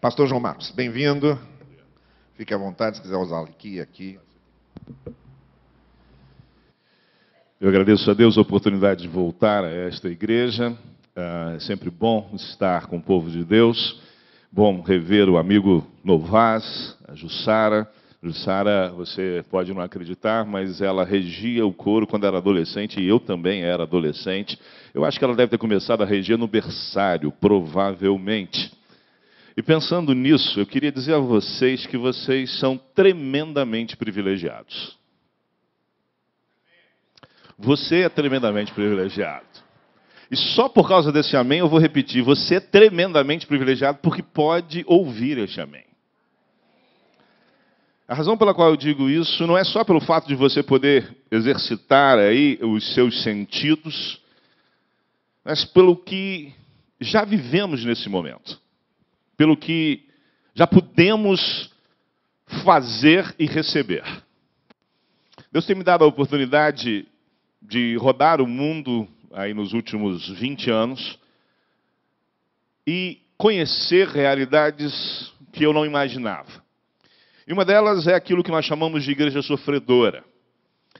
Pastor João Marcos, bem-vindo. Fique à vontade se quiser usar aqui. Eu agradeço a Deus a oportunidade de voltar a esta igreja. É sempre bom estar com o povo de Deus. Bom rever o amigo Novaz, a Jussara. Jussara, você pode não acreditar, mas ela regia o coro quando era adolescente, e eu também era adolescente. Eu acho que ela deve ter começado a reger no berçário, provavelmente. E pensando nisso, eu queria dizer a vocês que vocês são tremendamente privilegiados. Você é tremendamente privilegiado. E só por causa desse amém eu vou repetir, você é tremendamente privilegiado porque pode ouvir este amém. A razão pela qual eu digo isso não é só pelo fato de você poder exercitar aí os seus sentidos, mas pelo que já vivemos nesse momento. Pelo que já pudemos fazer e receber. Deus tem me dado a oportunidade de rodar o mundo aí nos últimos 20 anos e conhecer realidades que eu não imaginava. E uma delas é aquilo que nós chamamos de igreja sofredora.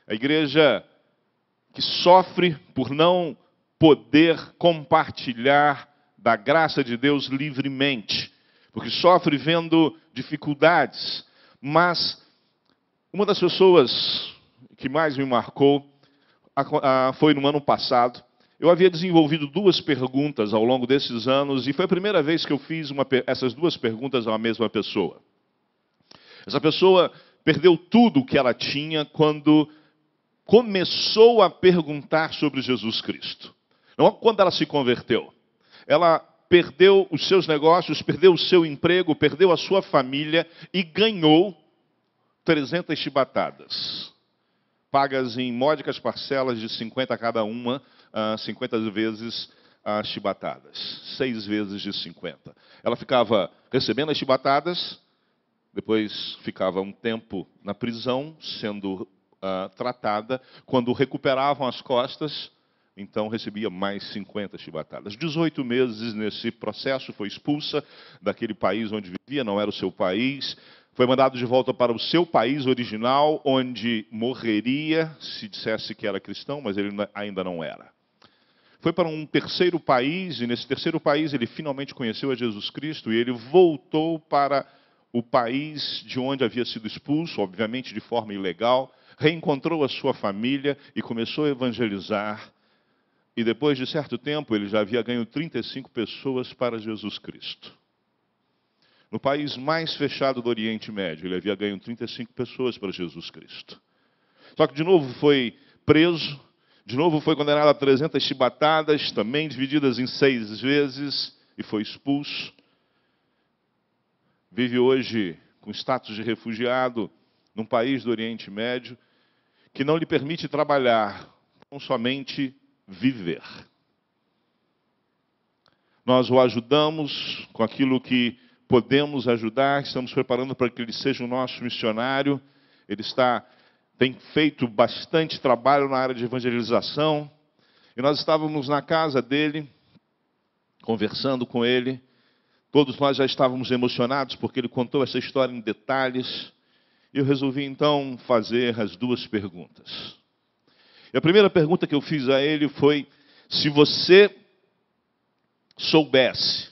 A igreja que sofre por não poder compartilhar da graça de Deus livremente. Porque sofre vendo dificuldades. Mas uma das pessoas que mais me marcou foi no ano passado. Eu havia desenvolvido 2 perguntas ao longo desses anos e foi a primeira vez que eu fiz essas 2 perguntas a uma mesma pessoa. Essa pessoa perdeu tudo o que ela tinha quando começou a perguntar sobre Jesus Cristo. Não quando ela se converteu. Ela perdeu os seus negócios, perdeu o seu emprego, perdeu a sua família e ganhou 300 chibatadas. Pagas em módicas parcelas de 50 cada uma, 50 vezes as chibatadas. 6 vezes de 50. Ela ficava recebendo as chibatadas, depois ficava um tempo na prisão, sendo tratada. Quando recuperavam as costas, então recebia mais 50 chibatadas. 18 meses nesse processo, foi expulsa daquele país onde vivia, não era o seu país. Foi mandado de volta para o seu país original, onde morreria se dissesse que era cristão, mas ele ainda não era. Foi para um terceiro país, e nesse terceiro país ele finalmente conheceu a Jesus Cristo, e ele voltou para o país de onde havia sido expulso, obviamente de forma ilegal, reencontrou a sua família e começou a evangelizar. E depois de certo tempo, ele já havia ganho 35 pessoas para Jesus Cristo. No país mais fechado do Oriente Médio, ele havia ganho 35 pessoas para Jesus Cristo. Só que de novo foi preso, de novo foi condenado a 300 chibatadas, também divididas em 6 vezes, e foi expulso. Vive hoje com status de refugiado num país do Oriente Médio que não lhe permite trabalhar, não somente viver. Nós o ajudamos com aquilo que podemos ajudar, estamos preparando para que ele seja o nosso missionário. Ele tem feito bastante trabalho na área de evangelização. E nós estávamos na casa dele, conversando com ele. Todos nós já estávamos emocionados porque ele contou essa história em detalhes. E eu resolvi então fazer as 2 perguntas. E a primeira pergunta que eu fiz a ele foi: se você soubesse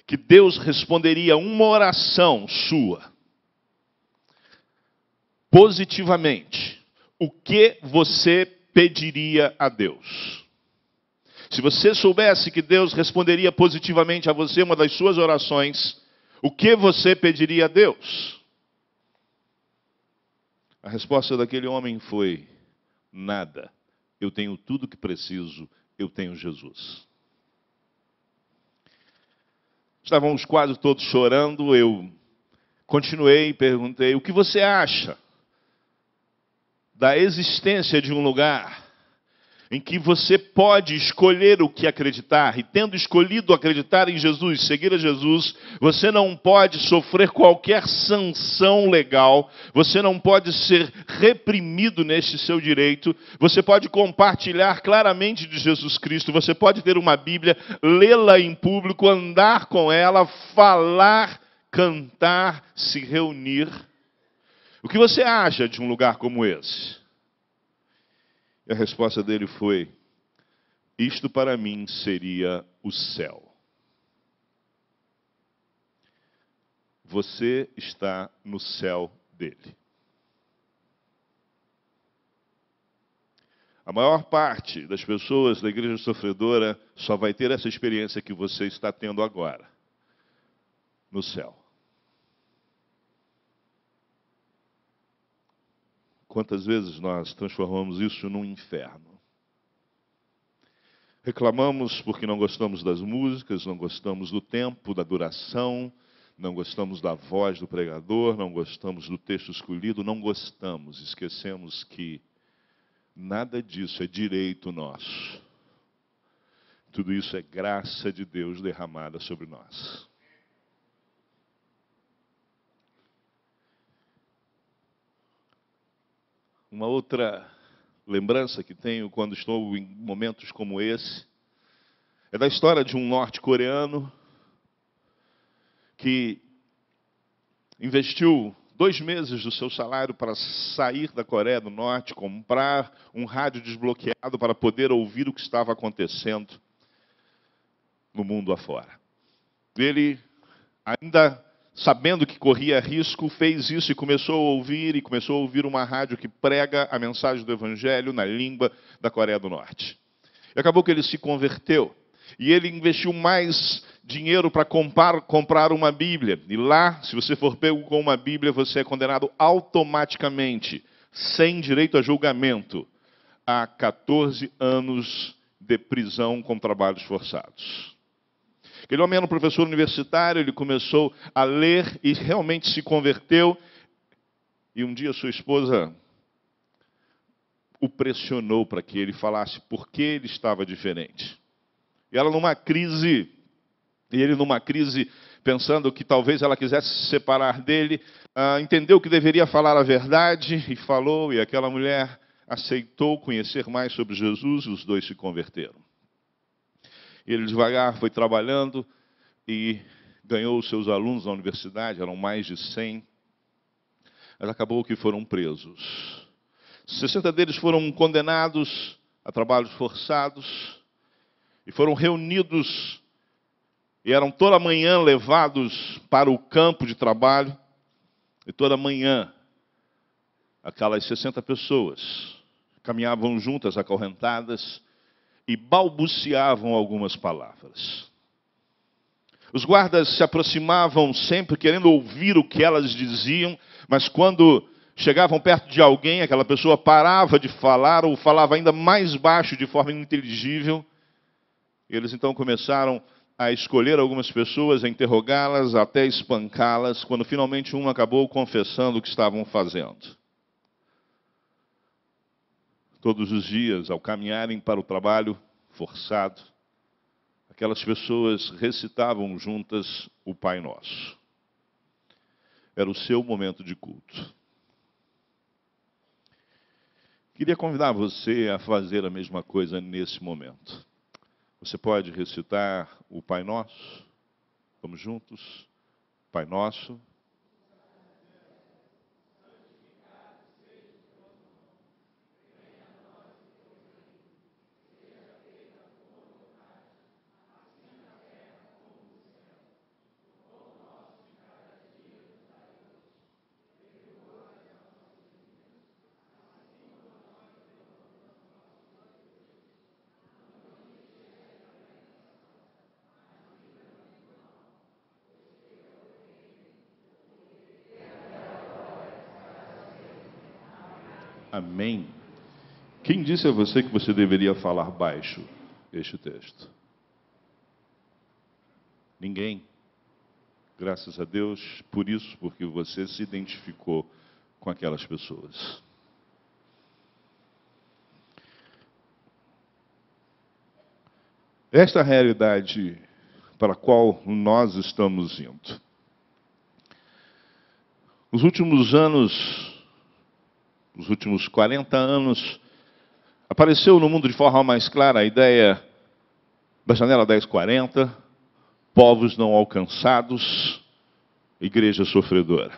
que Deus responderia uma oração sua positivamente, o que você pediria a Deus? Se você soubesse que Deus responderia positivamente a você uma das suas orações, o que você pediria a Deus? A resposta daquele homem foi: nada. Eu tenho tudo o que preciso, eu tenho Jesus. Estávamos quase todos chorando, eu continuei e perguntei: o que você acha da existência de um lugar em que você pode escolher o que acreditar, e tendo escolhido acreditar em Jesus, seguir a Jesus, você não pode sofrer qualquer sanção legal, você não pode ser reprimido neste seu direito, você pode compartilhar claramente de Jesus Cristo, você pode ter uma Bíblia, lê-la em público, andar com ela, falar cantar, se reunir. O que você acha de um lugar como esse? E a resposta dele foi: isto para mim seria o céu. Você está no céu dele. A maior parte das pessoas da igreja sofredora só vai ter essa experiência que você está tendo agora, no céu. Quantas vezes nós transformamos isso num inferno? Reclamamos porque não gostamos das músicas, não gostamos do tempo, da duração, não gostamos da voz do pregador, não gostamos do texto escolhido, não gostamos, esquecemos que nada disso é direito nosso. Tudo isso é graça de Deus derramada sobre nós. Uma outra lembrança que tenho quando estou em momentos como esse é da história de um norte-coreano que investiu 2 meses do seu salário para sair da Coreia do Norte, comprar um rádio desbloqueado para poder ouvir o que estava acontecendo no mundo afora. Ele, ainda sabendo que corria risco, fez isso e começou a ouvir uma rádio que prega a mensagem do Evangelho na língua da Coreia do Norte. E acabou que ele se converteu. E ele investiu mais dinheiro para comprar uma Bíblia. E lá, se você for pego com uma Bíblia, você é condenado automaticamente, sem direito a julgamento, a 14 anos de prisão com trabalhos forçados. Aquele homem era um professor universitário, ele começou a ler e realmente se converteu. E um dia sua esposa o pressionou para que ele falasse por que ele estava diferente. E ela numa crise, e ele numa crise, pensando que talvez ela quisesse se separar dele, entendeu que deveria falar a verdade e falou, e aquela mulher aceitou conhecer mais sobre Jesus e os dois se converteram. E ele devagar foi trabalhando e ganhou os seus alunos na universidade, eram mais de 100, mas acabou que foram presos. 60 deles foram condenados a trabalhos forçados e foram reunidos e eram toda manhã levados para o campo de trabalho e toda manhã aquelas 60 pessoas caminhavam juntas, acorrentadas, e balbuciavam algumas palavras. Os guardas se aproximavam sempre querendo ouvir o que elas diziam, mas quando chegavam perto de alguém, aquela pessoa parava de falar ou falava ainda mais baixo, de forma ininteligível. Eles então começaram a escolher algumas pessoas, a interrogá-las, até espancá-las, quando finalmente um acabou confessando o que estavam fazendo. Todos os dias, ao caminharem para o trabalho forçado, aquelas pessoas recitavam juntas o Pai Nosso. Era o seu momento de culto. Queria convidar você a fazer a mesma coisa nesse momento. Você pode recitar o Pai Nosso? Vamos juntos? Pai Nosso. Amém. Quem disse a você que você deveria falar baixo este texto? Ninguém. Graças a Deus por isso, porque você se identificou com aquelas pessoas. Esta é a realidade para a qual nós estamos indo. Nos últimos anos, nos últimos 40 anos, apareceu no mundo de forma mais clara a ideia da janela 1040, povos não alcançados, igreja sofredora.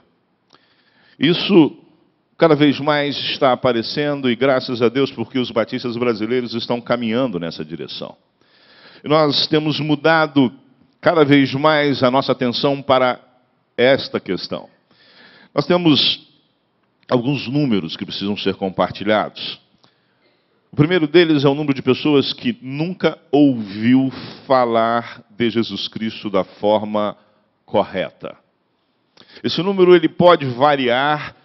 Isso cada vez mais está aparecendo e graças a Deus porque os batistas brasileiros estão caminhando nessa direção. E nós temos mudado cada vez mais a nossa atenção para esta questão. Nós temos alguns números que precisam ser compartilhados. O primeiro deles é o número de pessoas que nunca ouviu falar de Jesus Cristo da forma correta. Esse número ele pode variar.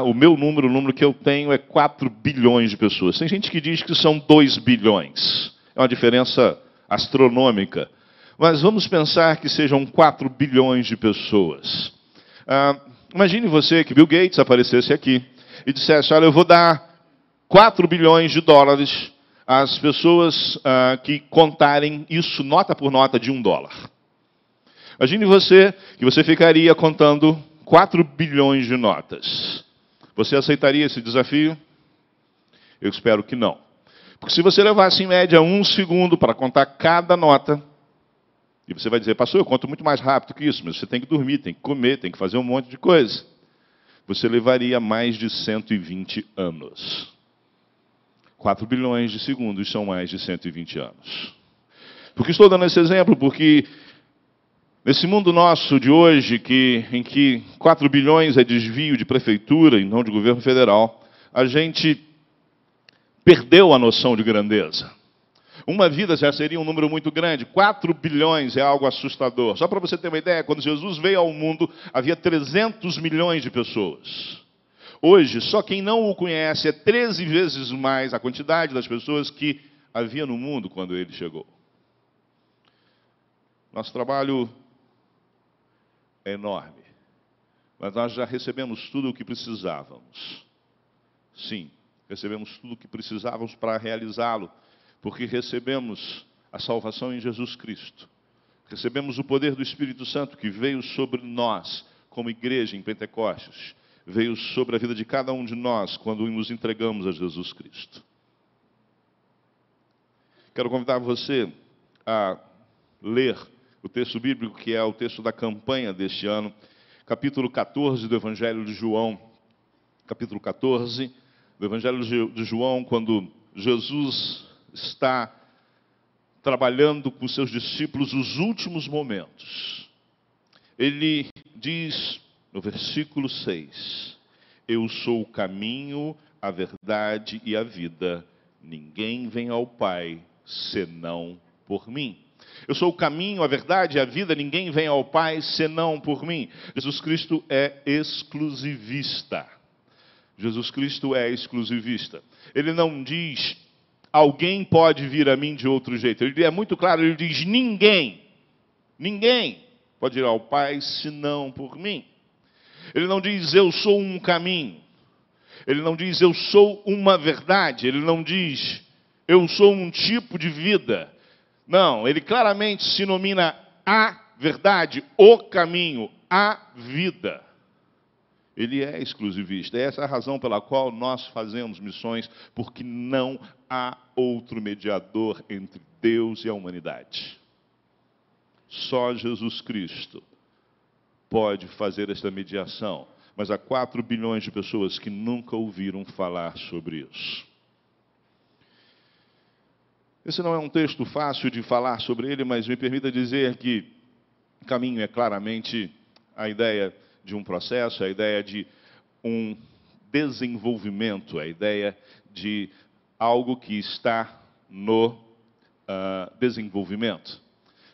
O meu número, o número que eu tenho é 4 bilhões de pessoas. Tem gente que diz que são 2 bilhões. É uma diferença astronômica. Mas vamos pensar que sejam 4 bilhões de pessoas. Imagine você que Bill Gates aparecesse aqui e dissesse, olha, eu vou dar 4 bilhões de dólares às pessoas que contarem isso nota por nota de $1. Imagine você que você ficaria contando 4 bilhões de notas. Você aceitaria esse desafio? Eu espero que não. Porque se você levasse em média 1 segundo para contar cada nota, e você vai dizer, pastor, eu conto muito mais rápido que isso, mas você tem que dormir, tem que comer, tem que fazer um monte de coisa. Você levaria mais de 120 anos. 4 bilhões de segundos são mais de 120 anos. Por que estou dando esse exemplo? Porque nesse mundo nosso de hoje, em que 4 bilhões é desvio de prefeitura e não de governo federal, a gente perdeu a noção de grandeza. Uma vida já seria um número muito grande. 4 bilhões é algo assustador. Só para você ter uma ideia, quando Jesus veio ao mundo, havia 300 milhões de pessoas. Hoje, só quem não o conhece é 13 vezes mais a quantidade das pessoas que havia no mundo quando ele chegou. Nosso trabalho é enorme, mas nós já recebemos tudo o que precisávamos. Sim, recebemos tudo o que precisávamos para realizá-lo, porque recebemos a salvação em Jesus Cristo. Recebemos o poder do Espírito Santo que veio sobre nós, como igreja em Pentecostes, veio sobre a vida de cada um de nós quando nos entregamos a Jesus Cristo. Quero convidar você a ler o texto bíblico, que é o texto da campanha deste ano, capítulo 14 do Evangelho de João. Capítulo 14 do Evangelho de João, quando Jesus está trabalhando com seus discípulos os últimos momentos. Ele diz no versículo 6, eu sou o caminho, a verdade e a vida. Ninguém vem ao Pai senão por mim. Eu sou o caminho, a verdade e a vida, ninguém vem ao Pai senão por mim. Jesus Cristo é exclusivista. Jesus Cristo é exclusivista. Ele não diz, alguém pode vir a mim de outro jeito. Ele é muito claro, ele diz, ninguém pode ir ao Pai senão por mim. Ele não diz, eu sou um caminho. Ele não diz, eu sou uma verdade. Ele não diz, eu sou um tipo de vida. Não, ele claramente se denomina a verdade, o caminho, a vida. Ele é exclusivista. Essa é a razão pela qual nós fazemos missões, porque não há outro mediador entre Deus e a humanidade. Só Jesus Cristo pode fazer esta mediação. Mas há 4 bilhões de pessoas que nunca ouviram falar sobre isso. Esse não é um texto fácil de falar sobre ele, mas me permita dizer que caminho é claramente a ideia de um processo, a ideia de um desenvolvimento, a ideia de algo que está no desenvolvimento.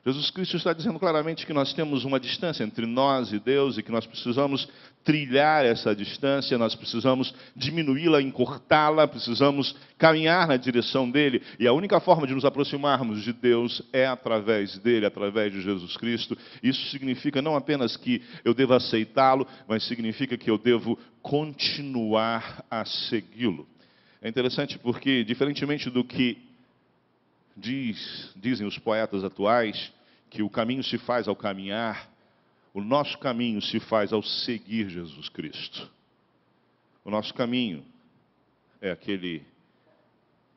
Jesus Cristo está dizendo claramente que nós temos uma distância entre nós e Deus e que nós precisamos trilhar essa distância, nós precisamos diminuí-la, encurtá-la, precisamos caminhar na direção dele. E a única forma de nos aproximarmos de Deus é através dele, através de Jesus Cristo. Isso significa não apenas que eu devo aceitá-lo, mas significa que eu devo continuar a segui-lo. É interessante porque, diferentemente do que dizem os poetas atuais, que o caminho se faz ao caminhar, o nosso caminho se faz ao seguir Jesus Cristo. O nosso caminho é aquele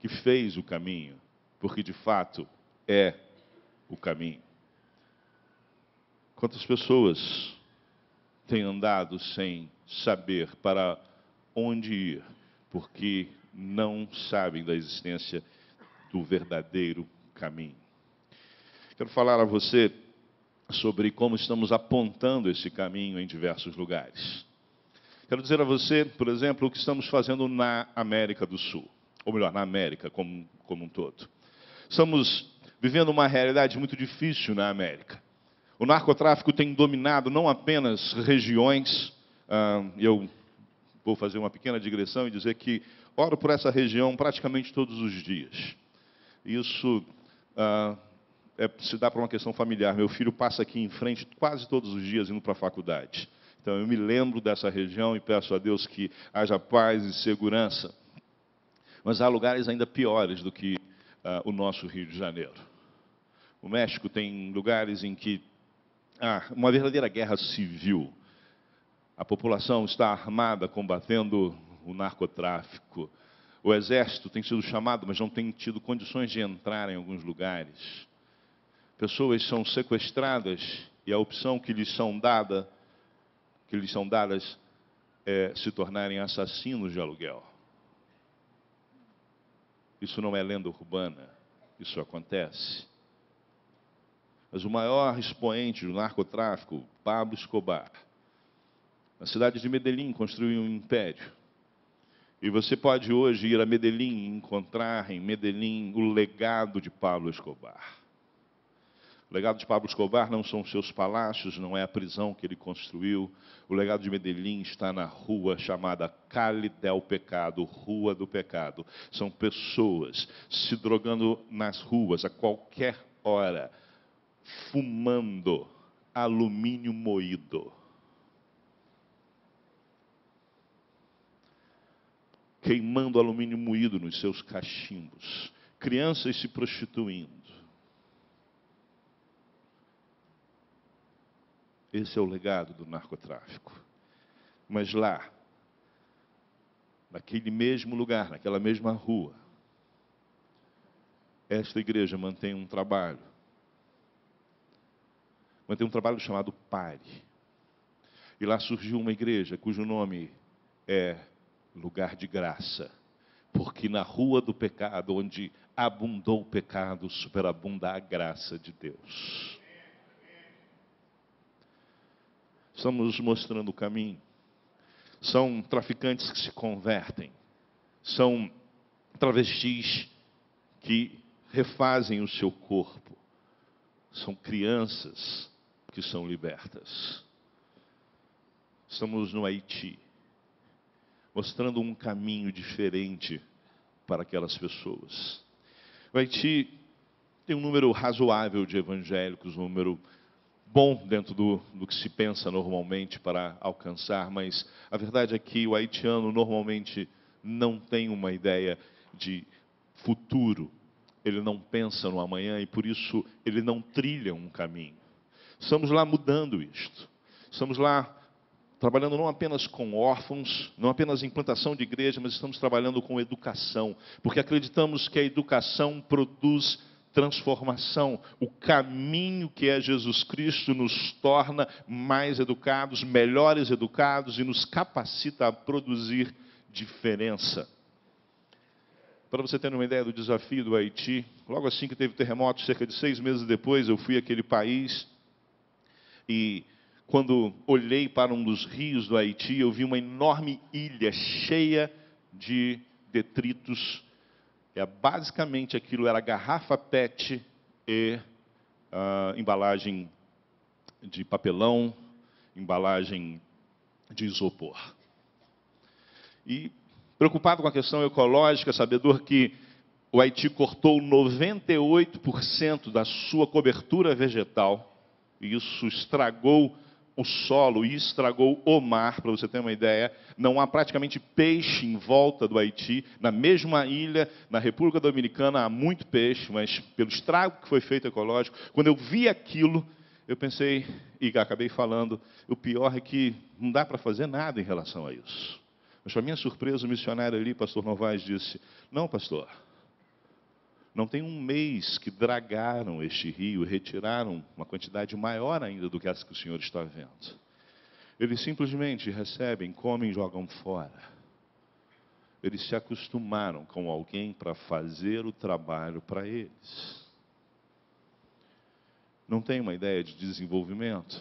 que fez o caminho, porque de fato é o caminho. Quantas pessoas têm andado sem saber para onde ir, porque não sabem da existência do verdadeiro caminho. Quero falar a você sobre como estamos apontando esse caminho em diversos lugares. Quero dizer a você, por exemplo, o que estamos fazendo na América do Sul, ou melhor, na América como um todo. Estamos vivendo uma realidade muito difícil na América. O narcotráfico tem dominado não apenas regiões, eu vou fazer uma pequena digressão e dizer que oro por essa região praticamente todos os dias. Isso se dá para uma questão familiar. Meu filho passa aqui em frente quase todos os dias indo para a faculdade. Então eu me lembro dessa região e peço a Deus que haja paz e segurança. Mas há lugares ainda piores do que o nosso Rio de Janeiro. O México tem lugares em que há uma verdadeira guerra civil. A população está armada combatendo o narcotráfico. O exército tem sido chamado, mas não tem tido condições de entrar em alguns lugares. Pessoas são sequestradas e a opção que lhes são dadas é se tornarem assassinos de aluguel. Isso não é lenda urbana, isso acontece. Mas o maior expoente do narcotráfico, Pablo Escobar, na cidade de Medellín, construiu um império. E você pode hoje ir a Medellín e encontrar em Medellín o legado de Pablo Escobar. O legado de Pablo Escobar não são os seus palácios, não é a prisão que ele construiu. O legado de Medellín está na rua chamada Calle del Pecado, Rua do Pecado. São pessoas se drogando nas ruas a qualquer hora, fumando alumínio moído. Queimando alumínio moído nos seus cachimbos. Crianças se prostituindo. Esse é o legado do narcotráfico. Mas lá, naquele mesmo lugar, naquela mesma rua, esta igreja mantém um trabalho. Mantém um trabalho chamado Pare. E lá surgiu uma igreja cujo nome é Lugar de Graça. Porque na rua do pecado, onde abundou o pecado, superabunda a graça de Deus. Estamos mostrando o caminho. São traficantes que se convertem. São travestis que refazem o seu corpo. São crianças que são libertas. Estamos no Haiti, mostrando um caminho diferente para aquelas pessoas. O Haiti tem um número razoável de evangélicos, um número bom dentro do que se pensa normalmente para alcançar, mas a verdade é que o haitiano normalmente não tem uma ideia de futuro. Ele não pensa no amanhã e por isso ele não trilha um caminho. Estamos lá mudando isto. Estamos lá trabalhando não apenas com órfãos, não apenas em implantação de igreja, mas estamos trabalhando com educação, porque acreditamos que a educação produz transformação. O caminho que é Jesus Cristo nos torna mais educados, melhores educados e nos capacita a produzir diferença. Para você ter uma ideia do desafio do Haiti, logo assim que teve terremoto, cerca de 6 meses depois, eu fui àquele país e quando olhei para um dos rios do Haiti, eu vi uma enorme ilha cheia de detritos. Basicamente aquilo era garrafa PET e embalagem de papelão, embalagem de isopor. E preocupado com a questão ecológica, sabedor que o Haiti cortou 98% da sua cobertura vegetal, e isso estragou o solo e estragou o mar, para você ter uma ideia. Não há praticamente peixe em volta do Haiti. Na mesma ilha, na República Dominicana, há muito peixe, mas pelo estrago que foi feito ecológico, quando eu vi aquilo, eu pensei, e acabei falando, o pior é que não dá para fazer nada em relação a isso. Mas, para minha surpresa, o missionário ali, pastor Novaes, disse: não, pastor, não tem um mês que dragaram este rio, retiraram uma quantidade maior ainda do que essa que o senhor está vendo. Eles simplesmente recebem, comem e jogam fora. Eles se acostumaram com alguém para fazer o trabalho para eles. Não tem uma ideia de desenvolvimento.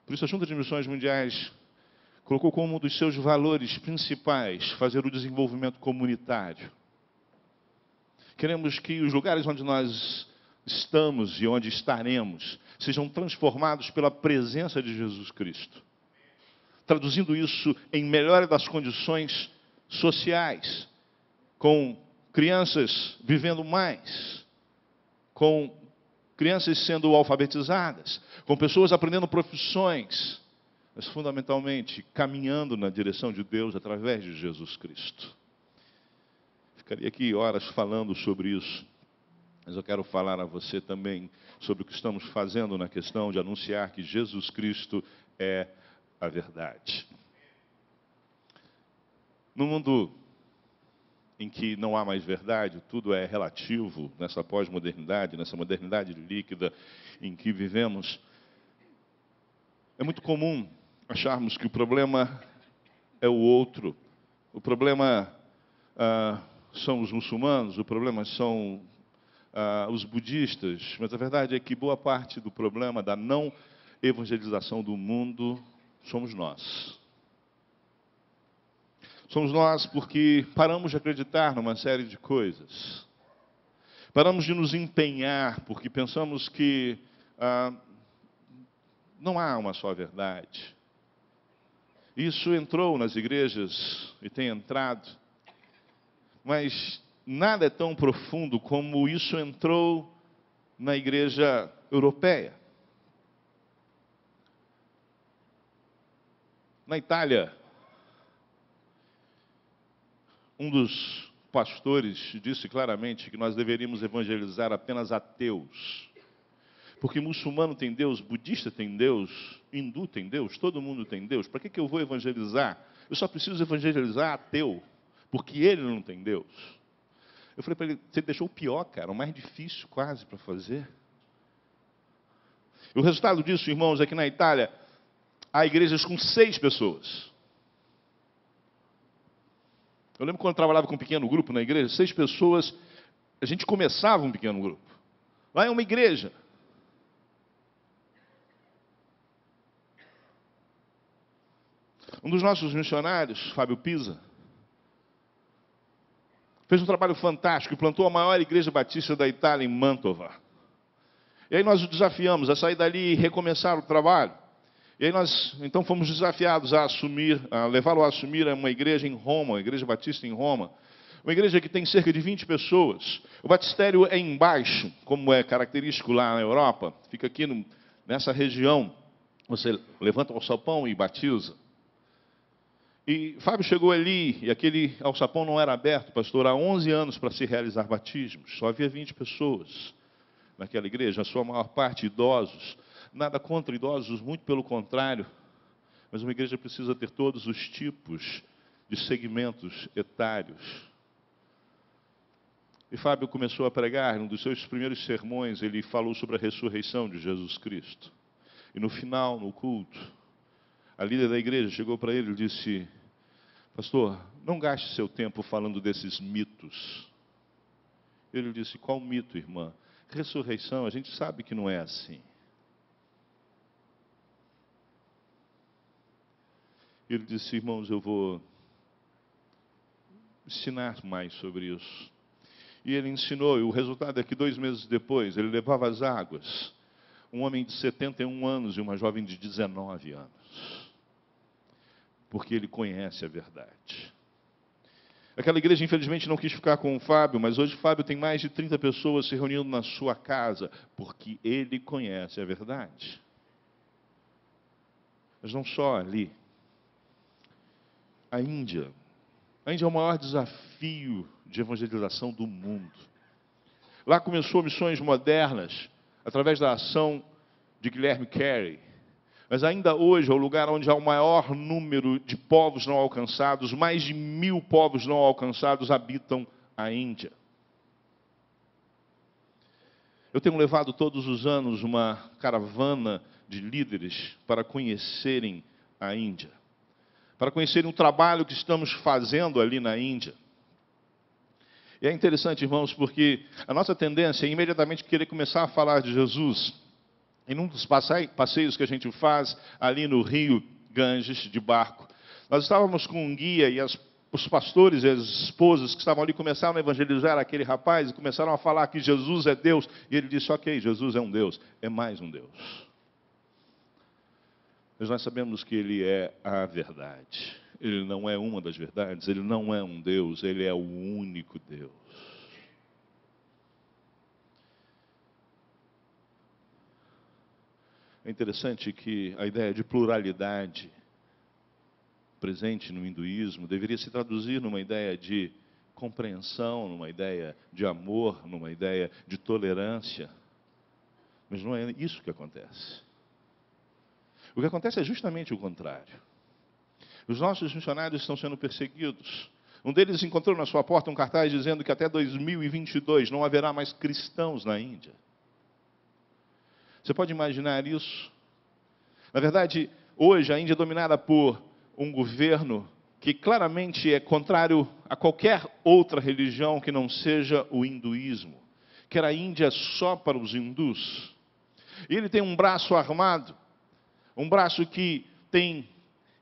Por isso, a Junta de Missões Mundiais colocou como um dos seus valores principais fazer o desenvolvimento comunitário. Queremos que os lugares onde nós estamos e onde estaremos sejam transformados pela presença de Jesus Cristo. Traduzindo isso em melhora das condições sociais, com crianças vivendo mais, com crianças sendo alfabetizadas, com pessoas aprendendo profissões, mas fundamentalmente caminhando na direção de Deus através de Jesus Cristo. Ficaria aqui horas falando sobre isso, mas eu quero falar a você também sobre o que estamos fazendo na questão de anunciar que Jesus Cristo é a verdade. No mundo em que não há mais verdade, tudo é relativo, nessa pós-modernidade, nessa modernidade líquida em que vivemos, é muito comum acharmos que o problema é o outro, o problema são os muçulmanos, o problema são os budistas, mas a verdade é que boa parte do problema da não evangelização do mundo somos nós. Somos nós porque paramos de acreditar numa série de coisas. Paramos de nos empenhar porque pensamos que não há uma só verdade. Isso entrou nas igrejas e tem entrado, mas nada é tão profundo como isso entrou na igreja europeia. Na Itália, um dos pastores disse claramente que nós deveríamos evangelizar apenas ateus. Porque muçulmano tem Deus, budista tem Deus, hindu tem Deus, todo mundo tem Deus. Para que eu vou evangelizar? Eu só preciso evangelizar ateu, porque ele não tem Deus. Eu falei para ele, você deixou o pior, cara, o mais difícil quase para fazer. E o resultado disso, irmãos, é que na Itália há igrejas com 6 pessoas. Eu lembro quando eu trabalhava com um pequeno grupo na igreja, 6 pessoas, a gente começava um pequeno grupo. Lá é uma igreja. Um dos nossos missionários, Fábio Pisa, fez um trabalho fantástico e plantou a maior igreja batista da Itália em Mantova. E aí nós o desafiamos a sair dali e recomeçar o trabalho. E aí nós, então, fomos desafiados a levá-lo a assumir uma igreja em Roma, uma igreja batista em Roma. Uma igreja que tem cerca de 20 pessoas. O batistério é embaixo, como é característico lá na Europa. Fica aqui nessa região. Você levanta o alçapão e batiza. E Fábio chegou ali, e aquele alçapão não era aberto, pastor, há 11 anos para se realizar batismos. Só havia 20 pessoas naquela igreja, a sua maior parte idosos. Nada contra idosos, muito pelo contrário. Mas uma igreja precisa ter todos os tipos de segmentos etários. E Fábio começou a pregar, num dos seus primeiros sermões, ele falou sobre a ressurreição de Jesus Cristo. E no final, no culto, a líder da igreja chegou para ele e disse, pastor, não gaste seu tempo falando desses mitos. Ele disse, qual mito, irmã? Ressurreição, a gente sabe que não é assim. Ele disse, irmãos, eu vou ensinar mais sobre isso. E ele ensinou, e o resultado é que 2 meses depois, ele levava as águas. Um homem de 71 anos e uma jovem de 19 anos. Porque ele conhece a verdade. Aquela igreja, infelizmente, não quis ficar com o Fábio, mas hoje o Fábio tem mais de 30 pessoas se reunindo na sua casa, porque ele conhece a verdade. Mas não só ali. A Índia é o maior desafio de evangelização do mundo. Lá começou missões modernas, através da ação de Guilherme Carey. Mas ainda hoje é o lugar onde há o maior número de povos não alcançados, mais de 1000 povos não alcançados habitam a Índia. Eu tenho levado todos os anos uma caravana de líderes para conhecerem à Índia, para conhecerem o trabalho que estamos fazendo ali na Índia. E é interessante, irmãos, porque a nossa tendência é imediatamente querer começar a falar de Jesus. Em um dos passeios que a gente faz ali no rio Ganges, de barco, nós estávamos com um guia e os pastores e as esposas que estavam ali começaram a evangelizar aquele rapaz e começaram a falar que Jesus é Deus. E ele disse, ok, Jesus é um Deus, é mais um Deus. Mas nós sabemos que Ele é a verdade. Ele não é uma das verdades, Ele não é um Deus, Ele é o único Deus. É interessante que a ideia de pluralidade presente no hinduísmo deveria se traduzir numa ideia de compreensão, numa ideia de amor, numa ideia de tolerância. Mas não é isso que acontece. O que acontece é justamente o contrário. Os nossos missionários estão sendo perseguidos. Um deles encontrou na sua porta um cartaz dizendo que até 2022 não haverá mais cristãos na Índia. Você pode imaginar isso? Na verdade, hoje a Índia é dominada por um governo que claramente é contrário a qualquer outra religião que não seja o hinduísmo. Que a Índia é só para os hindus. E ele tem um braço armado, um braço que tem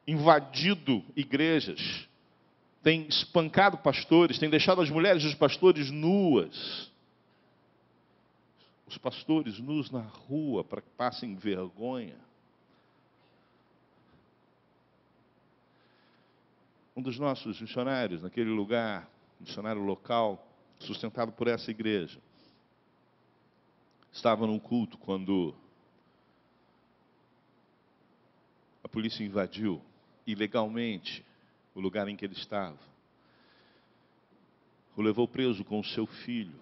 invadido igrejas, tem espancado pastores, tem deixado as mulheres dos pastores nuas. Os pastores nus na rua para que passem vergonha. Um dos nossos missionários, naquele lugar, missionário local, sustentado por essa igreja, estava num culto quando a polícia invadiu ilegalmente o lugar em que ele estava. O levou preso com o seu filho,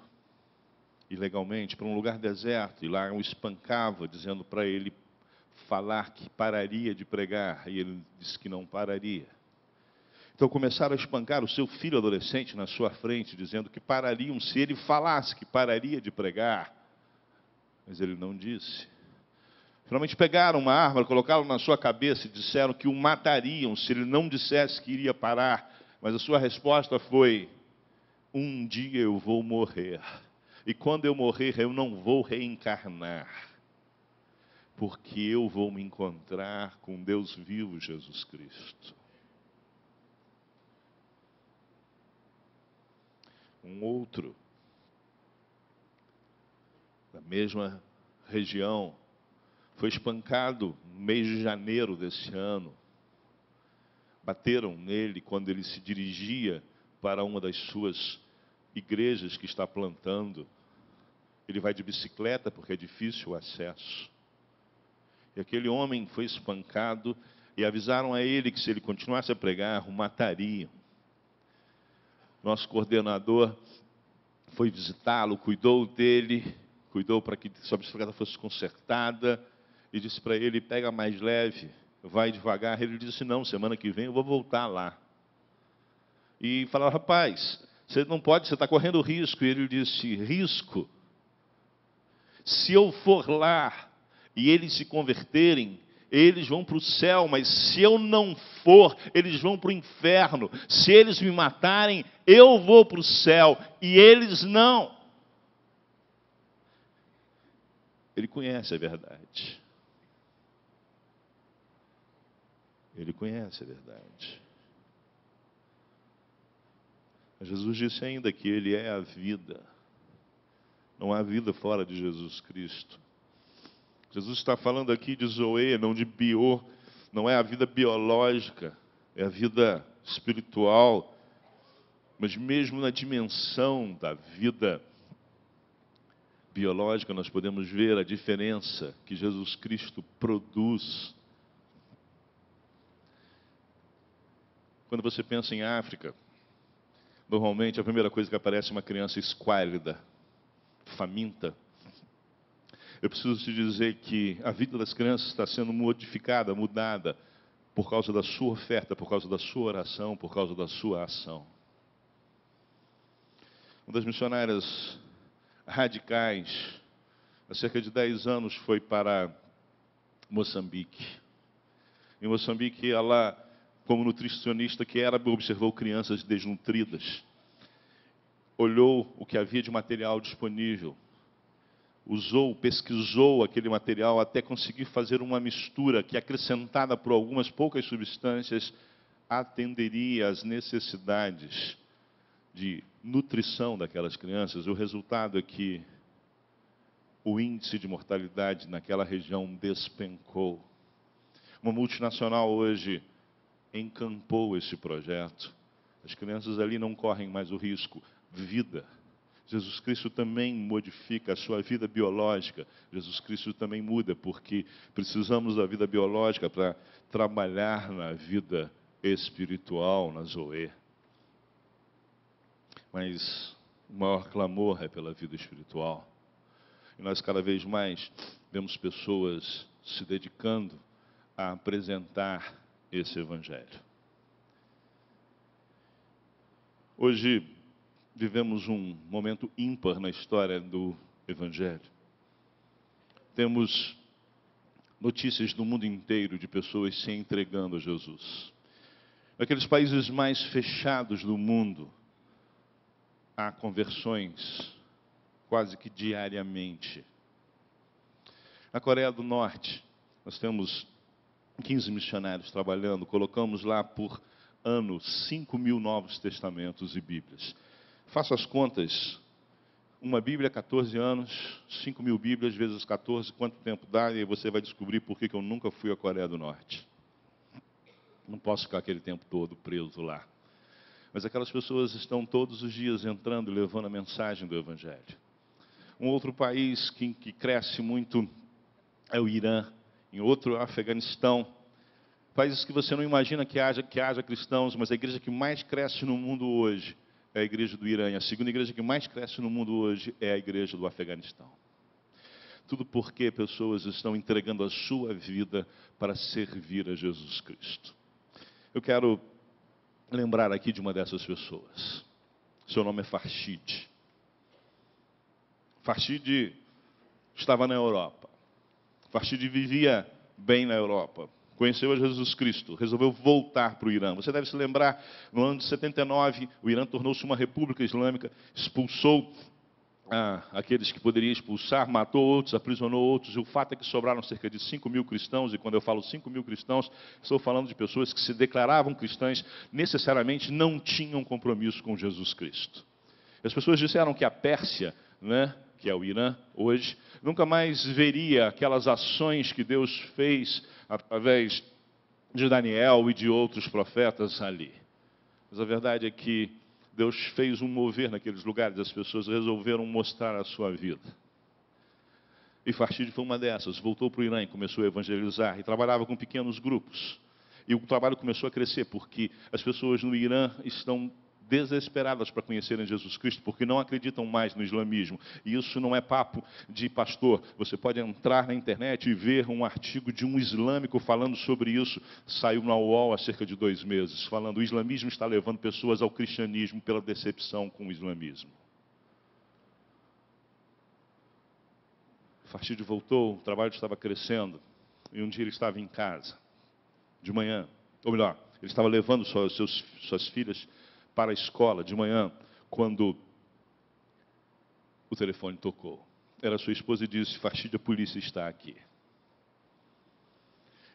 ilegalmente, para um lugar deserto, e lá o espancava, dizendo para ele falar que pararia de pregar, e ele disse que não pararia. Então começaram a espancar o seu filho adolescente na sua frente, dizendo que parariam se ele falasse que pararia de pregar. Mas ele não disse. Finalmente pegaram uma arma, colocaram na sua cabeça e disseram que o matariam se ele não dissesse que iria parar. Mas a sua resposta foi, um dia eu vou morrer. E quando eu morrer, eu não vou reencarnar. Porque eu vou me encontrar com Deus vivo, Jesus Cristo. Um outro, da mesma região, foi espancado no mês de janeiro desse ano. Bateram nele quando ele se dirigia para uma das suas igrejas que está plantando. Ele vai de bicicleta porque é difícil o acesso. E aquele homem foi espancado e avisaram a ele que se ele continuasse a pregar, o matariam. Nosso coordenador foi visitá-lo, cuidou dele, cuidou para que sua bicicleta fosse consertada e disse para ele, pega mais leve, vai devagar. Ele disse, não, semana que vem eu vou voltar lá. E falaram, rapaz, você não pode, você está correndo risco. E ele disse, risco? Se eu for lá e eles se converterem, eles vão para o céu, mas se eu não for, eles vão para o inferno. Se eles me matarem, eu vou para o céu e eles não. Ele conhece a verdade. Ele conhece a verdade. Jesus disse ainda que Ele é a vida. Não há vida fora de Jesus Cristo. Jesus está falando aqui de zoe, não de bio. Não é a vida biológica, é a vida espiritual. Mas mesmo na dimensão da vida biológica, nós podemos ver a diferença que Jesus Cristo produz. Quando você pensa em África, normalmente a primeira coisa que aparece é uma criança esquálida, faminta. Eu preciso te dizer que a vida das crianças está sendo modificada, mudada, por causa da sua oferta, por causa da sua oração, por causa da sua ação. Uma das missionárias radicais, há cerca de 10 anos, foi para Moçambique. Em Moçambique, ela, como nutricionista que era, observou crianças desnutridas. Olhou o que havia de material disponível. Pesquisou aquele material até conseguir fazer uma mistura que, acrescentada por algumas poucas substâncias, atenderia às necessidades de nutrição daquelas crianças. O resultado é que o índice de mortalidade naquela região despencou. Uma multinacional hoje encampou esse projeto. As crianças ali não correm mais o risco. Vida. Jesus Cristo também modifica a sua vida biológica. Jesus Cristo também muda, porque precisamos da vida biológica para trabalhar na vida espiritual, na Zoe. Mas o maior clamor é pela vida espiritual. E nós cada vez mais vemos pessoas se dedicando a apresentar esse Evangelho. Hoje vivemos um momento ímpar na história do Evangelho. Temos notícias do mundo inteiro de pessoas se entregando a Jesus. Naqueles países mais fechados do mundo, há conversões quase que diariamente. Na Coreia do Norte, nós temos 15 missionários trabalhando, colocamos lá por ano 5.000 novos testamentos e Bíblias. Faça as contas, uma Bíblia, 14 anos, 5.000 Bíblias vezes 14, quanto tempo dá? E aí você vai descobrir por que eu nunca fui à Coreia do Norte. Não posso ficar aquele tempo todo preso lá. Mas aquelas pessoas estão todos os dias entrando e levando a mensagem do Evangelho. Um outro país que cresce muito é o Irã, em outro, o Afeganistão. Países que você não imagina que haja cristãos, mas a igreja que mais cresce no mundo hoje é a igreja do Irã. A segunda igreja que mais cresce no mundo hoje é a igreja do Afeganistão. Tudo porque pessoas estão entregando a sua vida para servir a Jesus Cristo. Eu quero lembrar aqui de uma dessas pessoas. Seu nome é Farshid. Farshid estava na Europa. Farshid vivia bem na Europa. Conheceu a Jesus Cristo, resolveu voltar para o Irã. Você deve se lembrar, no ano de 79, o Irã tornou-se uma república islâmica, expulsou aqueles que poderia expulsar, matou outros, aprisionou outros. E o fato é que sobraram cerca de 5.000 cristãos, e quando eu falo 5.000 cristãos, estou falando de pessoas que se declaravam cristãs, necessariamente não tinham compromisso com Jesus Cristo. As pessoas disseram que a Pérsia, né, que é o Irã hoje, nunca mais veria aquelas ações que Deus fez através de Daniel e de outros profetas ali. Mas a verdade é que Deus fez um mover naqueles lugares, as pessoas resolveram mostrar a sua vida. E Farshid foi uma dessas, voltou para o Irã e começou a evangelizar, e trabalhava com pequenos grupos. E o trabalho começou a crescer, porque as pessoas no Irã estão desesperadas para conhecerem Jesus Cristo, porque não acreditam mais no islamismo. E isso não é papo de pastor. Você pode entrar na internet e ver um artigo de um islâmico falando sobre isso. Saiu na UOL há cerca de 2 meses, falando que o islamismo está levando pessoas ao cristianismo pela decepção com o islamismo. Farshid voltou, o trabalho estava crescendo, e um dia ele estava em casa, de manhã, ou melhor, ele estava levando suas filhas para a escola de manhã, quando o telefone tocou. Era sua esposa e disse: Farshid, a polícia está aqui.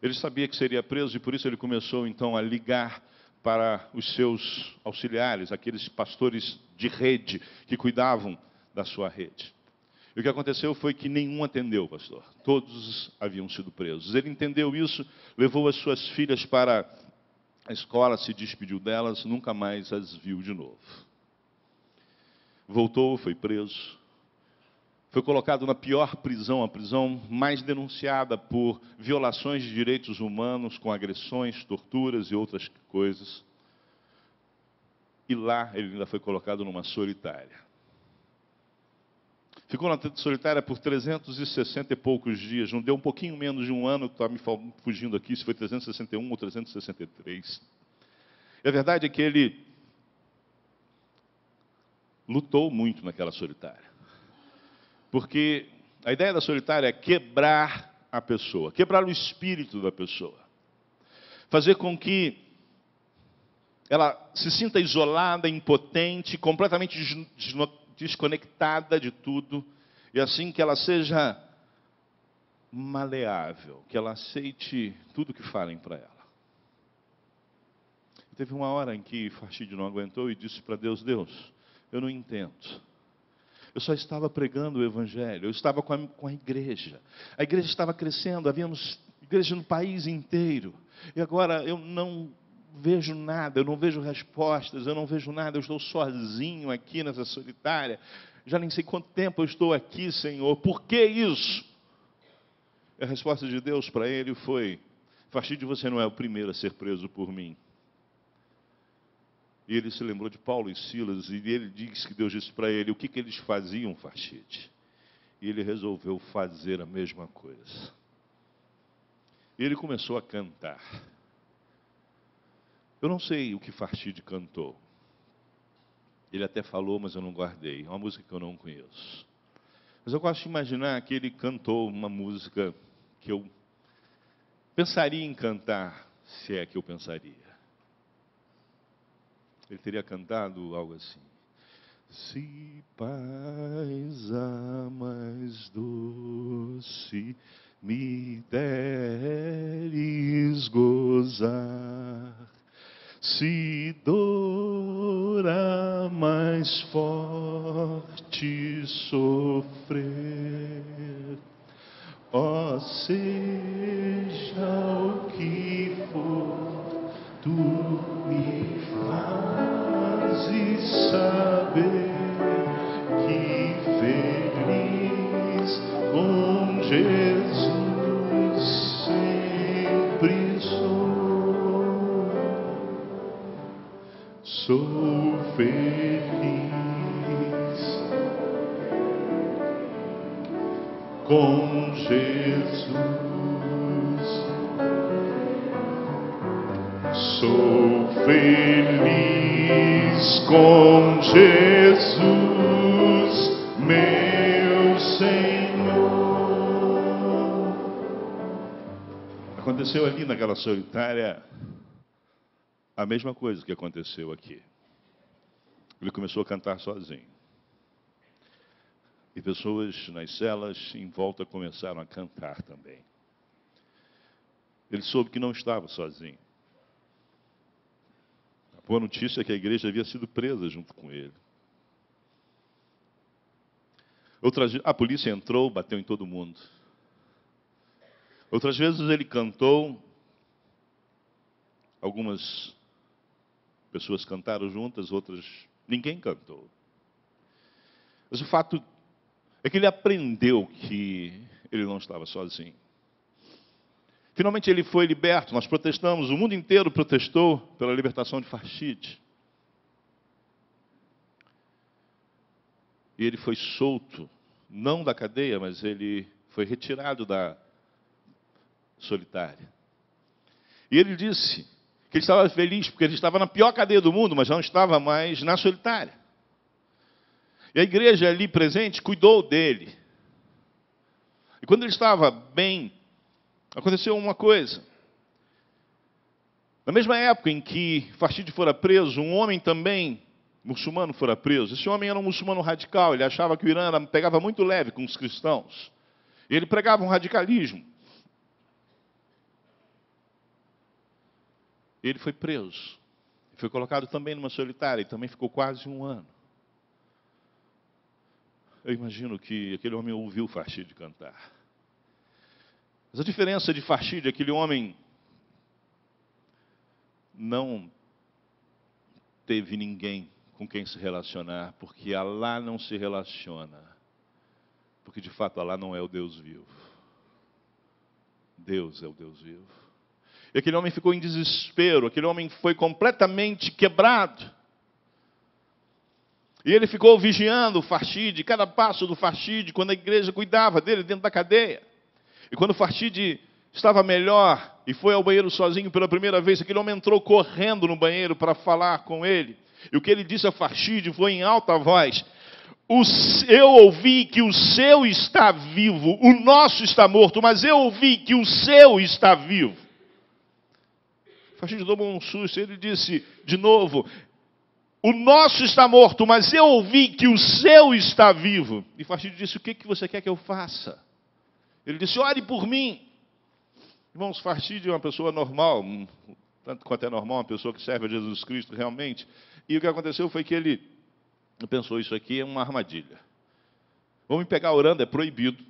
Ele sabia que seria preso e por isso ele começou então a ligar para os seus auxiliares, aqueles pastores de rede que cuidavam da sua rede. E o que aconteceu foi que nenhum atendeu, pastor. Todos haviam sido presos. Ele entendeu isso, levou as suas filhas para a escola, se despediu delas, nunca mais as viu de novo. Voltou, foi preso. Foi colocado na pior prisão, a prisão mais denunciada por violações de direitos humanos, com agressões, torturas e outras coisas. E lá ele ainda foi colocado numa solitária. Ficou na solitária por 360 e poucos dias. Não deu um pouquinho menos de um ano, está me fugindo aqui, se foi 361 ou 363. E a verdade é que ele lutou muito naquela solitária. Porque a ideia da solitária é quebrar a pessoa, quebrar o espírito da pessoa. fazer com que ela se sinta isolada, impotente, completamente desconectada de tudo, e assim que ela seja maleável, que ela aceite tudo que falem para ela. Teve uma hora em que Farshid não aguentou e disse para Deus: Deus, eu não entendo. Eu só estava pregando o Evangelho, eu estava com a igreja. A igreja estava crescendo, havíamos igreja no país inteiro. E agora eu não vejo nada, eu não vejo respostas, eu não vejo nada, eu estou sozinho aqui nessa solitária. Já nem sei quanto tempo eu estou aqui, Senhor, por que isso? E a resposta de Deus para ele foi: Farshid, você não é o primeiro a ser preso por mim. E ele se lembrou de Paulo e Silas, e ele disse que Deus disse para ele o que eles faziam, Farshid. E ele resolveu fazer a mesma coisa. E ele começou a cantar. Eu não sei o que Farshid cantou. Ele até falou, mas eu não guardei. É uma música que eu não conheço. Mas eu gosto de imaginar que ele cantou uma música que eu pensaria em cantar, se é que eu pensaria. Ele teria cantado algo assim: se paz a mais doce me deres gozar, se dor a mais forte sofrer, ó seja o que for, tu me fazes saber que feliz com Jesus sempre sou. Sou feliz com Jesus. Sou feliz com Jesus, meu Senhor. Aconteceu ali naquela solitária a mesma coisa que aconteceu aqui. Ele começou a cantar sozinho. E pessoas nas celas em volta começaram a cantar também. Ele soube que não estava sozinho. A boa notícia é que a igreja havia sido presa junto com ele. A polícia entrou, bateu em todo mundo. Outras vezes ele cantou, algumas pessoas cantaram juntas, outras ninguém cantou. Mas o fato é que ele aprendeu que ele não estava sozinho. Finalmente ele foi liberto, nós protestamos, o mundo inteiro protestou pela libertação de Farshid. E ele foi solto, não da cadeia, mas ele foi retirado da solitária. E ele disse que ele estava feliz porque ele estava na pior cadeia do mundo, mas não estava mais na solitária. E a igreja ali presente cuidou dele. E quando ele estava bem, aconteceu uma coisa. Na mesma época em que Farshid fora preso, um homem também, muçulmano, fora preso. Esse homem era um muçulmano radical, ele achava que o Irã pegava muito leve com os cristãos. E ele pregava um radicalismo. Ele foi preso. Foi colocado também numa solitária e também ficou quase um ano. Eu imagino que aquele homem ouviu Farshid cantar. Mas a diferença de Farshid, aquele homem não teve ninguém com quem se relacionar, porque Alá não se relaciona. Porque de fato Alá não é o Deus vivo. Deus é o Deus vivo. E aquele homem ficou em desespero, aquele homem foi completamente quebrado. E ele ficou vigiando o Farshid, cada passo do Farshid, quando a igreja cuidava dele dentro da cadeia. E quando o Farshid estava melhor e foi ao banheiro sozinho pela primeira vez, aquele homem entrou correndo no banheiro para falar com ele. E o que ele disse a Farshid foi em alta voz: eu ouvi que o seu está vivo, o nosso está morto, mas eu ouvi que o seu está vivo. Farshid tomou um susto. Ele disse de novo: o nosso está morto, mas eu ouvi que o seu está vivo. E Farshid disse: o que você quer que eu faça? Ele disse: ore por mim. Irmãos, Farshid é uma pessoa normal, tanto quanto é normal, uma pessoa que serve a Jesus Cristo realmente. E o que aconteceu foi que ele pensou: isso aqui é uma armadilha. Vão me pegar orando, é proibido.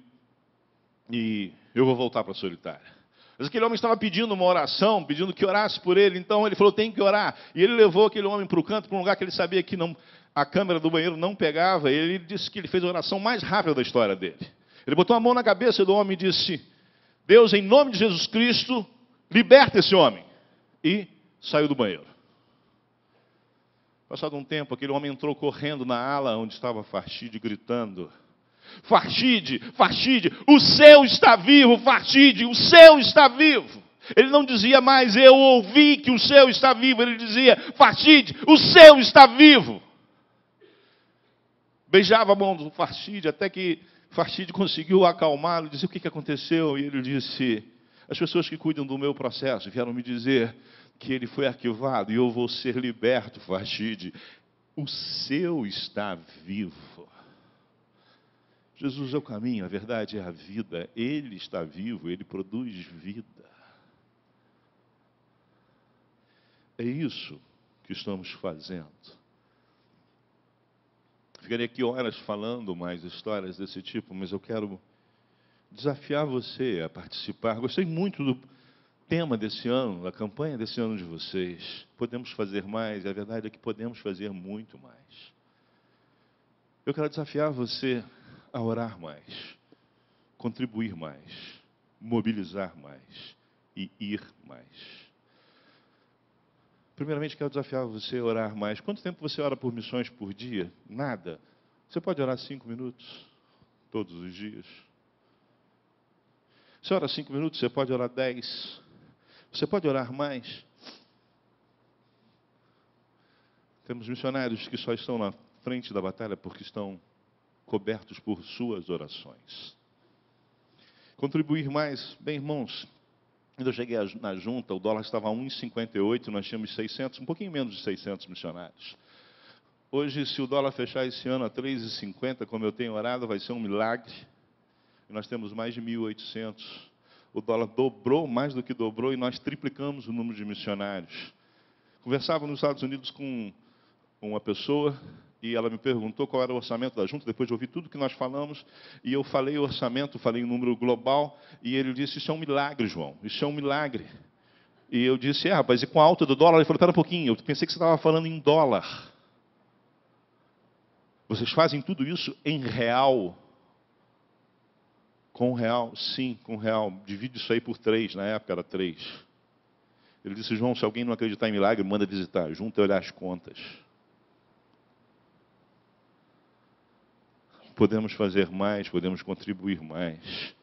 E eu vou voltar para a solitária. Mas aquele homem estava pedindo uma oração, pedindo que orasse por ele. Então ele falou: tem que orar. E ele levou aquele homem para o canto, para um lugar que ele sabia que não, a câmera do banheiro não pegava. E ele disse que ele fez a oração mais rápida da história dele. Ele botou a mão na cabeça do homem e disse: Deus, em nome de Jesus Cristo, liberta esse homem. E saiu do banheiro. Passado um tempo, aquele homem entrou correndo na ala onde estava Farshid, gritando: Farshid, Farshid, o seu está vivo, Farshid, o seu está vivo. Ele não dizia mais: eu ouvi que o seu está vivo. Ele dizia: Farshid, o seu está vivo. Beijava a mão do Farshid, até que Farshid conseguiu acalmá-lo, disse: o que aconteceu? E ele disse: as pessoas que cuidam do meu processo vieram me dizer que ele foi arquivado e eu vou ser liberto, Farshid. O seu está vivo. Jesus é o caminho, a verdade é a vida. Ele está vivo, ele produz vida. É isso que estamos fazendo. Ficaria aqui horas falando mais histórias desse tipo, mas eu quero desafiar você a participar. Gostei muito do tema desse ano, da campanha desse ano de vocês. Podemos fazer mais, e a verdade é que podemos fazer muito mais. Eu quero desafiar você a orar mais, contribuir mais, mobilizar mais e ir mais. Primeiramente, quero desafiar você a orar mais. Quanto tempo você ora por missões por dia? Nada. Você pode orar 5 minutos todos os dias. Você ora 5 minutos, você pode orar 10. Você pode orar mais. Temos missionários que só estão na frente da batalha porque estão cobertos por suas orações. Contribuir mais. Bem, irmãos, quando eu cheguei na junta, o dólar estava a 1,58, nós tínhamos 600, um pouquinho menos de 600 missionários. Hoje, se o dólar fechar esse ano a 3,50, como eu tenho orado, vai ser um milagre. E nós temos mais de 1.800. O dólar dobrou, mais do que dobrou, e nós triplicamos o número de missionários. Conversava nos Estados Unidos com uma pessoa, e ela me perguntou qual era o orçamento da junta, depois de ouvir tudo que nós falamos, e eu falei o orçamento, falei o número global, e ele disse: isso é um milagre, João, isso é um milagre. E eu disse: rapaz, e com a alta do dólar? Ele falou: espera um pouquinho, eu pensei que você estava falando em dólar. Vocês fazem tudo isso em real? Com real? Sim, com real. Divide isso aí por 3, na época era 3. Ele disse: João, se alguém não acreditar em milagre, manda visitar, junta e olhar as contas. Podemos fazer mais, podemos contribuir mais.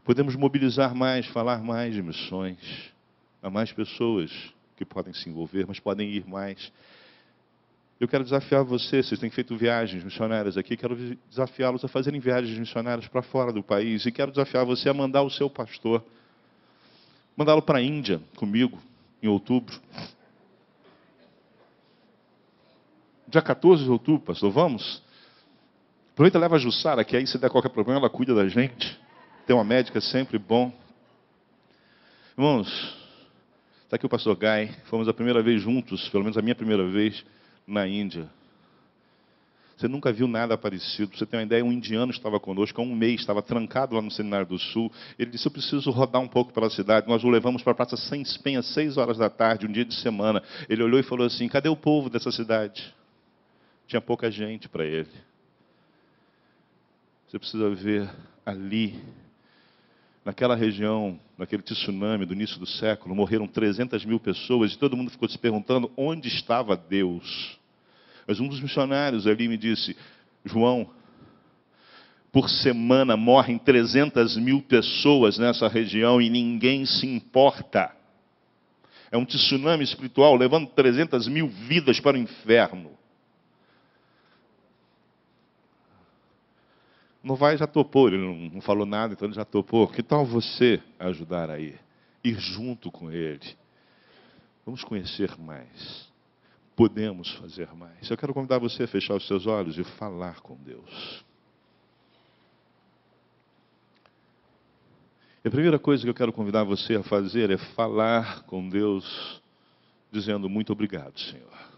Podemos mobilizar mais, falar mais de missões. Há mais pessoas que podem se envolver, mas podem ir mais. Eu quero desafiar vocês têm feito viagens missionárias aqui, quero desafiá-los a fazerem viagens missionárias para fora do país. E quero desafiar você a mandar o seu pastor, mandá-lo para a Índia comigo, em outubro. Dia 14 de outubro, pastor, vamos? Aproveita e leva a Jussara, que aí se der qualquer problema, ela cuida da gente. Ter uma médica é sempre bom. Irmãos, está aqui o pastor Guy. Fomos a primeira vez juntos, pelo menos a minha primeira vez, na Índia. Você nunca viu nada parecido. Pra você ter uma ideia, um indiano estava conosco há um mês, estava trancado lá no Seminário do Sul. Ele disse: eu preciso rodar um pouco pela cidade. Nós o levamos para a Praça Sans Penha, às 6 horas da tarde, um dia de semana. Ele olhou e falou assim: cadê o povo dessa cidade? Tinha pouca gente para ele. Você precisa ver ali, naquela região, naquele tsunami do início do século, morreram 300 mil pessoas e todo mundo ficou se perguntando onde estava Deus. Mas um dos missionários ali me disse: João, por semana morrem 300 mil pessoas nessa região e ninguém se importa. É um tsunami espiritual levando 300 mil vidas para o inferno. Novais já topou, ele não falou nada, então ele já topou. Que tal você ajudar aí? Ir junto com ele. Vamos conhecer mais. Podemos fazer mais. Eu quero convidar você a fechar os seus olhos e falar com Deus. E a primeira coisa que eu quero convidar você a fazer é falar com Deus, dizendo muito obrigado, Senhor.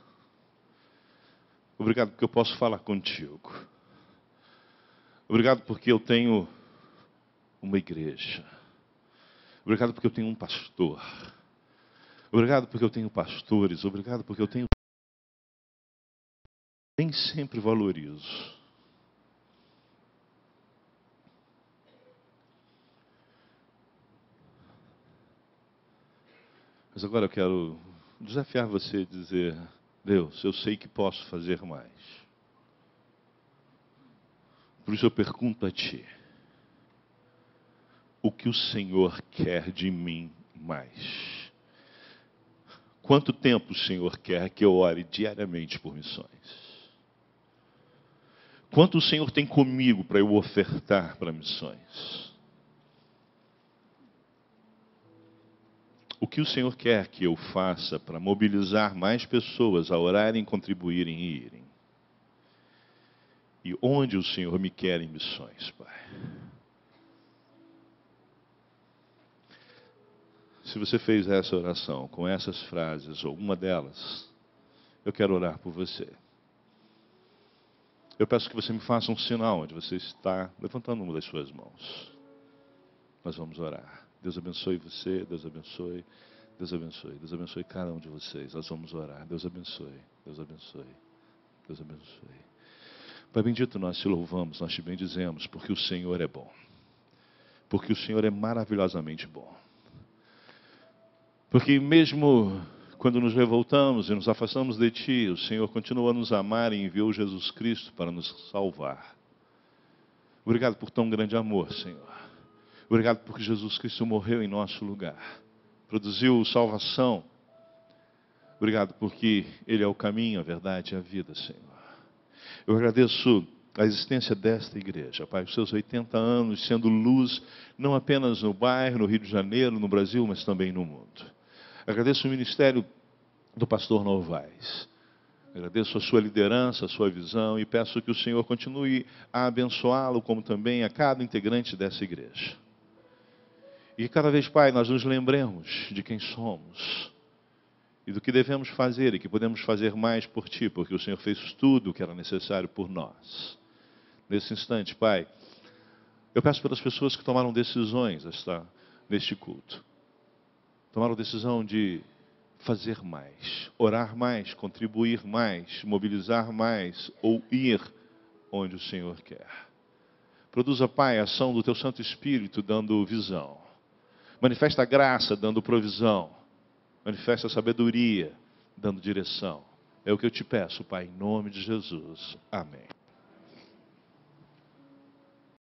Obrigado porque eu posso falar contigo. Obrigado porque eu tenho uma igreja. Obrigado porque eu tenho um pastor. Obrigado porque eu tenho pastores. Obrigado porque eu tenho... Nem sempre valorizo. Mas agora eu quero desafiar você a dizer: Deus, eu sei que posso fazer mais. Por isso eu pergunto a Ti: o que o Senhor quer de mim mais? Quanto tempo o Senhor quer que eu ore diariamente por missões? Quanto o Senhor tem comigo para eu ofertar para missões? O que o Senhor quer que eu faça para mobilizar mais pessoas a orarem, contribuírem e irem? E onde o Senhor me quer em missões, Pai? Se você fez essa oração com essas frases, ou uma delas, eu quero orar por você. Eu peço que você me faça um sinal onde você está levantando uma das suas mãos. Nós vamos orar. Deus abençoe você, Deus abençoe, Deus abençoe, Deus abençoe cada um de vocês. Nós vamos orar. Deus abençoe, Deus abençoe, Deus abençoe. Pai bendito, nós te louvamos, nós te bendizemos, porque o Senhor é bom. Porque o Senhor é maravilhosamente bom. Porque mesmo quando nos revoltamos e nos afastamos de Ti, o Senhor continua a nos amar e enviou Jesus Cristo para nos salvar. Obrigado por tão grande amor, Senhor. Obrigado porque Jesus Cristo morreu em nosso lugar. Produziu salvação. Obrigado porque Ele é o caminho, a verdade e a vida, Senhor. Eu agradeço a existência desta igreja, Pai, os seus 80 anos sendo luz, não apenas no bairro, no Rio de Janeiro, no Brasil, mas também no mundo. Agradeço o ministério do pastor Novaes. Agradeço a sua liderança, a sua visão e peço que o Senhor continue a abençoá-lo, como também a cada integrante dessa igreja. E cada vez, Pai, nós nos lembremos de quem somos e do que devemos fazer e que podemos fazer mais por Ti, porque o Senhor fez tudo o que era necessário por nós. Nesse instante, Pai, eu peço pelas pessoas que tomaram decisões neste culto. Tomaram decisão de fazer mais, orar mais, contribuir mais, mobilizar mais ou ir onde o Senhor quer. Produza, Pai, a ação do Teu Santo Espírito dando visão. Manifesta a graça dando provisão. Manifesta a sabedoria dando direção. É o que eu te peço, Pai, em nome de Jesus. Amém.